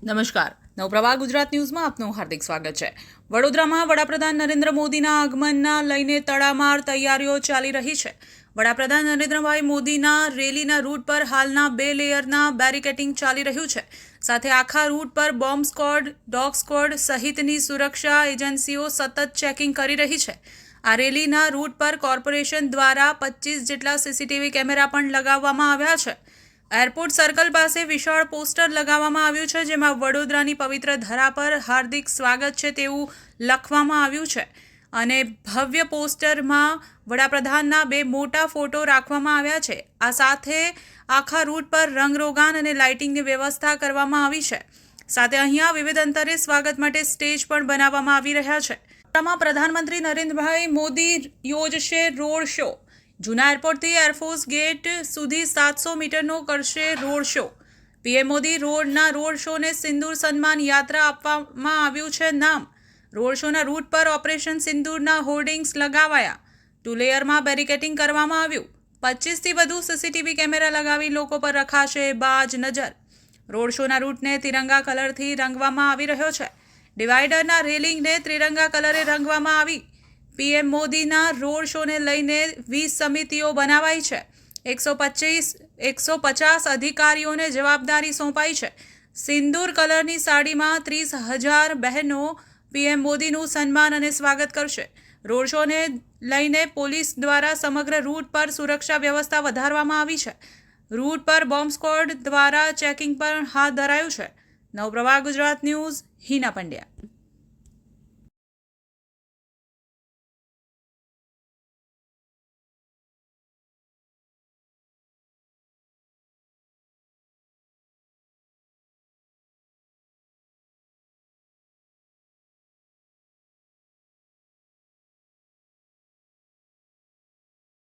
નમસ્કાર, નવપ્રવાહ ગુજરાત ન્યૂઝમાં આપનું હાર્દિક સ્વાગત છે। વડોદરામાં વડાપ્રધાન નરેન્દ્ર મોદીના આગમનના લઈને તડામાર તૈયારીઓ ચાલી રહી છે। વડાપ્રધાન નરેન્દ્રભાઈ મોદીના રેલીના રૂટ પર હાલના 2 લેયરના બેરિકેડિંગ ચાલી રહ્યું છે। સાથે આખા રૂટ પર બોમ્બ સ્ક્વોડ, ડોગ સ્ક્વોડ સહિતની સુરક્ષા એજન્સીઓ સતત ચેકિંગ કરી રહી છે। આ રેલીના રૂટ પર કોર્પોરેશન દ્વારા 25 જેટલા સીસીટીવી કેમેરા પણ લગાવવામાં આવ્યા છે। એરપોર્ટ સર્કલ પાસે વિશાળ પોસ્ટર લગાવવામાં આવ્યું છે, જેમાં વડોદરાની પવિત્ર ધરા પર હાર્દિક સ્વાગત છે તેવું લખવામાં આવ્યું છે અને ભવ્ય પોસ્ટરમાં વડાપ્રધાનના 2 મોટા ફોટો રાખવામાં આવ્યા છે। આ સાથે આખા રૂટ પર રંગરોગાન અને લાઇટિંગની વ્યવસ્થા કરવામાં આવી છે। સાથે અહીંયા વિવિધ અંતરે સ્વાગત માટે સ્ટેજ પણ બનાવવામાં આવી રહ્યા છે। પ્રધાનમંત્રી નરેન્દ્રભાઈ મોદી યોજશે રોડ શો। જૂના એરપોર્ટથી એરફોર્સ ગેટ સુધી 700 મીટરનો કરશે રોડ શો। પીએમ મોદી રોડના રોડ શોને સિંદૂર સન્માન યાત્રા આપવામાં આવ્યું છે નામ। રોડ શોના રૂટ પર ઓપરેશન સિંદૂરના હોર્ડિંગ્સ લગાવાયા। 2 લેયરમાં બેરિકેડિંગ કરવામાં આવ્યું। 25થી વધુ સીસીટીવી કેમેરા લગાવી લોકો પર રખાશે બાજ નજર। રોડ શોના રૂટને તિરંગા કલરથી રંગવામાં આવી રહ્યો છે। ડિવાઈડરના રેલિંગને ત્રિરંગા કલરે રંગવામાં આવી। પીએમ મોદીના રોડ શોને લઈને 20 સમિતિઓ બનાવાઈ છે। 150 અધિકારીઓને જવાબદારી સોંપાઈ છે। સિંદૂર કલરની સાડીમાં 30,000 બહેનો પીએમ મોદીનું સન્માન અને સ્વાગત કરશે। રોડ શોને લઈને પોલીસ દ્વારા સમગ્ર રૂટ પર સુરક્ષા વ્યવસ્થા વધારવામાં આવી છે। રૂટ પર બોમ્બ સ્ક્વોડ દ્વારા ચેકિંગ પણ હાથ ધરાયું છે। નવપ્રવાહ ગુજરાત ન્યૂઝ, હિના પંડ્યા।